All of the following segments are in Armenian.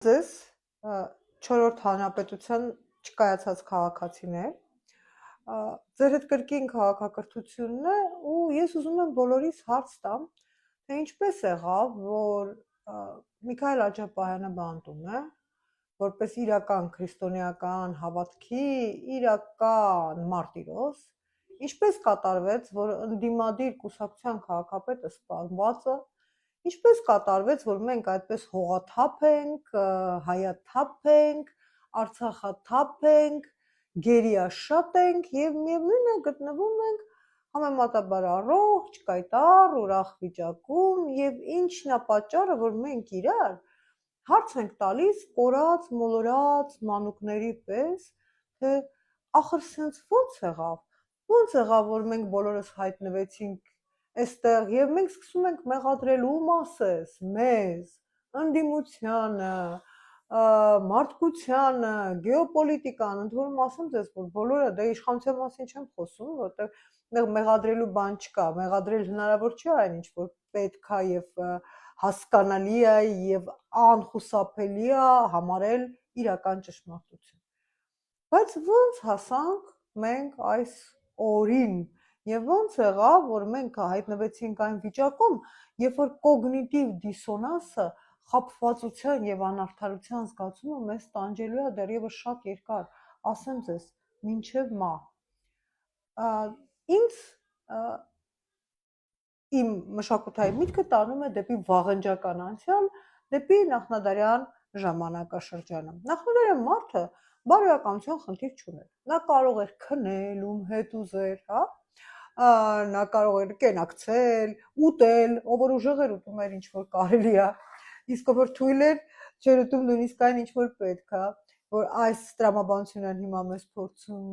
Ձեզ 4-րդ հանրապետության չկայացած քաղաքացիներ, ձեր հետ կրկին քաղաքակրթությունն է ու ես ուզում եմ բոլորիս հարց տամ, թե ինչպես եղավ, որ Միքայել Աջապահյանը բանտում է, որպես իրական քրիստոնեական հավատքի իրական մարտիրոս, ինչպես կատարվեց, որ ընդդիմադիր կուսակցության քաղաքապետը սպանված է, ինչպես կատարվեց, որ մենք այդպես հողաթափ ենք, հայաթափ ենք, արցախաթափ ենք, գերիաշատ ենք և միևնույն է գտնվում ենք համեմատաբար առողջ, կայտառ, ուրախ վիճակում և ինչն է պատճառը, որ մենք իրար հարց ենք տալիս կորած, մոլորած մանուկների պես, թե ախր սենց ոնց եղավ, որ մենք բոլորս հայտնվեցինք այստեղ և մենք սկսում ենք մեղադրել ում ասես, մեզ, ընդդիմությանը, մարդկությանը, գեոպոլիտիկան, ընդ որում ասեմ ձեզ, որ բոլորը, դե իշխանության մասին չեմ խոսում, որտեղ մեղադրելու բան չկա, մեղադրել հնարավոր չէ այն ինչ, որ պետք է և հասկանալի է և անխուսափելի է համարել իրական ճշմարտություն։ Բայց ոնց հասանք մենք այս օրին և ոնց եղավ, որ մենք հայտնվեցինք այն վիճակում, երբ որ կոգնիտիվ դիսոնանսը, խաբվածության և անարդարության զգացումը մեզ տանջելու է դեռևս շատ երկար, ասեմ ձեզ, մինչև մահ։ Ինձ իմ մշակութային միտքը տանում է դեպի վաղնջական անցյալ, դեպի նախնադարյան ժամանակաշրջանը։ Նախնադարյան մարդը բարոյականության խնդիր չուներ։ Նա կարող էր քնել, ում հետ ուզեր, հա, նա կարող էր կենակցել, ուտել, ով որ ուժեղ էր ուտում էր ինչ որ կարելի է, իսկ ով որ թույլ էր չէր ուտում նույնիսկ այն ինչ որ պետք է, որ այս տրամաբանությունը հիմա մեզ փորձում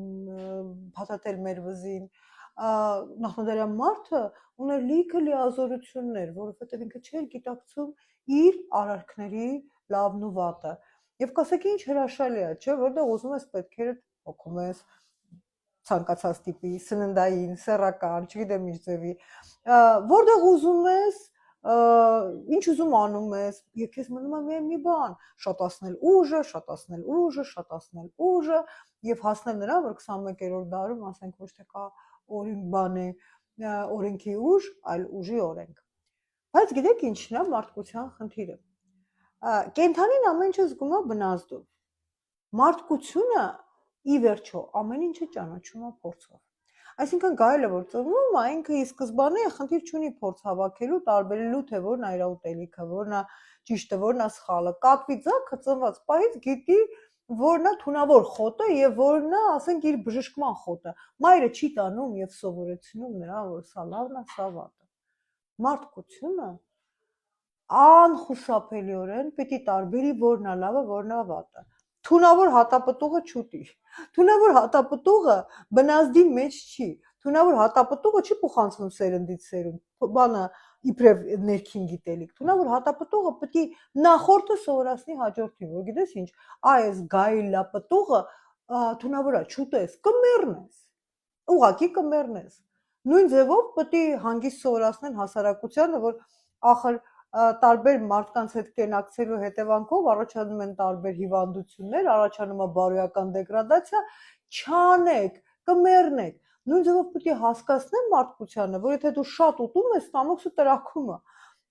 փաթաթել մեր վզին, նախնադարյան մարդը ուներ լիքը լիազորություններ, որովհետև ինքը չէր գիտակցում իր արարքների լավն ու վատը։ Եվ կասեք ինչ հրաշալի է, չէ, որտեղ ուզում ես պետքերդ հոգում ես ցանկացած տիպի, սննդային, սեռական, չգիտեմ ինչ ձևի, որտեղ ուզում ես, ինչ ուզում անում ես, և քեզ մնում է միայն մի բան՝ շատացնել ուժը, շատացնել ուժը, շատացնել ուժը և հասնել նրան, որ 21-րդ դարում ասենք ոչ թե կա օրենքի ուժ, այլ ուժի օրենք։ Բայց գիտեք ինչն է մարդկության խնդիրը։ Կենդանին ամեն ինչը զգում է բնազդով։ Մարդկությունը ի վերջո ամեն ինչը ճանաչում է փորձով։ Այսինքն գայելը որ ծնվում է, ինքը ի սկզբանե խնդիր չունի փորձ հավաքելու, տարբերելու թե որն է իր ուտելիքը, որն է ճիշտը, որն է սխալը։ Կատվի ձագը ծնված պահից գիտի որն է թունավոր խոտը և որն է, ասենք, իր բժշկման խոտը։ Մայրը չի տանում և սովորեցնում նրան, որ սա լավն է, սա վատը։ Մարդկությունը անխուսափելիորեն պիտի տարբերի որն է լավը, որն է վատը։ Թունավոր հատապտուղը չուտի։ Թունավոր հատապտուղը բնազդի մեջ չի։ Թունավոր հատապտուղը չի փոխանցվում սերնդից սերունդ, բանը իբրև ներքին գիտելիք։ Թունավոր հատապտուղը պետք է նախորդը սովորացնի հաջորդին, որ գիտես ինչ, այս գայլապտուղը թունավոր է, չուտես, կմեռնես։ Ուղղակի կմեռնես։ Նույն ձևով պետք է հանգիստ սովորացնեն հասարակությանը, որ ախր տարբեր մարդկանց հետ կենակցելու հետևանքով առաջանում են տարբեր հիվանդություններ, առաջանում է բարոյական դեգրադացիա, չանեք, կմեռնեք։ Նույն ձևով պետք է հասկացնեն մարդկությանը, որ եթե դու շատ ուտում ես, ստամոքսը տրաքում է։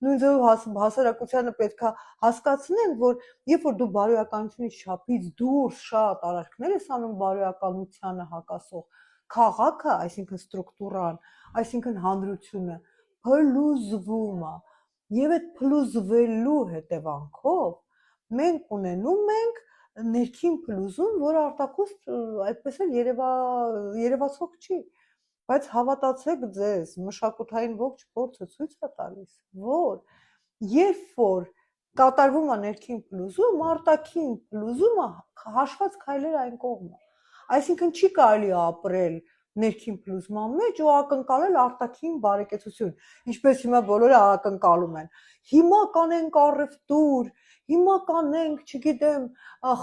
Նույն ձևով հասարակությանը պետք է հասկացնեն, որ երբ որ դու բարոյականությունից չափից դուրս շատ արարքներ ես անում բարոյականությանը հակասող, քաղաքը, այսինքն ստրուկտուրան, այսինքն հանրությունը փլուզվում է։ Եվ այդ փլուզվելու հետևանքով մենք ունենում ենք ներքին փլուզում, որը արտաքուստ այդպես էլ երևացող չի, բայց հավատացեք ձեզ, մշակութային ողջ փորձը ցույց է տալիս, որ երբ որ կատարվում է ներքին փլուզում, արտաքին փլուզումը հաշված քայլեր այն կողմը։ Այսինքն չի կարելի ապրել ներքին փլուզման մեջ ու ակնկալել արտաքին բարեկեցություն, ինչպես հիմա բոլորը ակնկալում են։ Հիմա կանենք առևտուր, հիմա կանենք, չգիտեմ,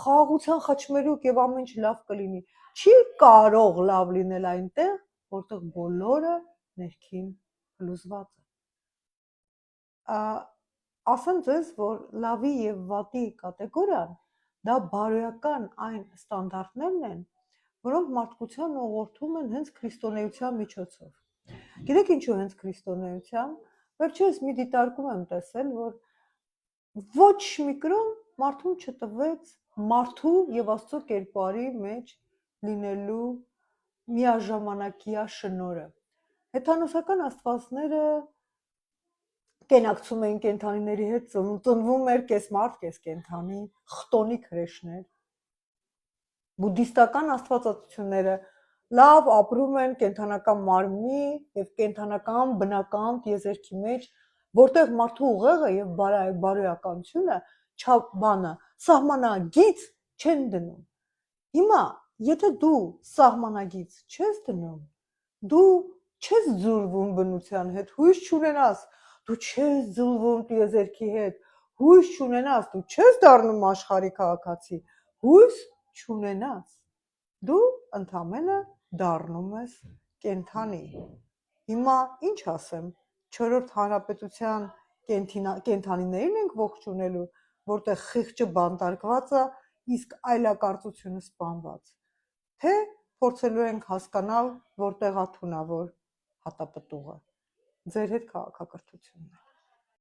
խաղաղության խաչմերուկ և ամեն ինչ լավ կլինի։ Չի կարող լավ լինել այնտեղ, որտեղ բոլորը ներքին փլուզված է։ ասեմ ձեզ, որ լավի եւ վատի կատեգորիան դա բարոյական այն ստանդարտներն են, որոնք մարդկության ուղղորդում են հենց քրիստոնեության միջոցով։ Գիտեք ինչու հենց քրիստոնեության։ Վերջերս մի դիտարկում եմ տեսել, որ ոչ մի կրոն մարդուն չտվեց մարդու եւ Աստծո կերպարի մեջ լինելու միաժամանակյա շնորհը։ Հեթանոսական աստվածները կենակցում էին կենդանիների հետ, ծնվում էր կես մարդ, կես կենդանի, խտոնիկ հրեշներ։ Բուդդիստական աստվածածությունները լավ ապրում են կենդանական մարմնի եւ կենդանական բնական տիեզերքի մեջ, որտեղ մարդու ուղեղը եւ բարոյականությունը չափ սահմանագից չեն դնում։ Հիմա, եթե դու սահմանագից չես դնում, դու չես ձուլվում բնության հետ, հույս չունենաս, դու չես ձուլվում տիեզերքի հետ, հույս չունենաս, դու չես դառնում աշխարհի քաղաքացի, հույս չունենաս, դու ընդամենը դառնում ես կենդանի։ Հիմա ինչ ասեմ, 4-րդ հանրապետության կենդանիներին ենք ողջունելու, որտեղ խիղճը բանտարկված է, իսկ այլակարծությունը սպանված, թե փորձելու ենք հասկանալ, որտեղ է թունավոր հատապտուղը։ Ձեր հետ քաղաքակրթությունն է։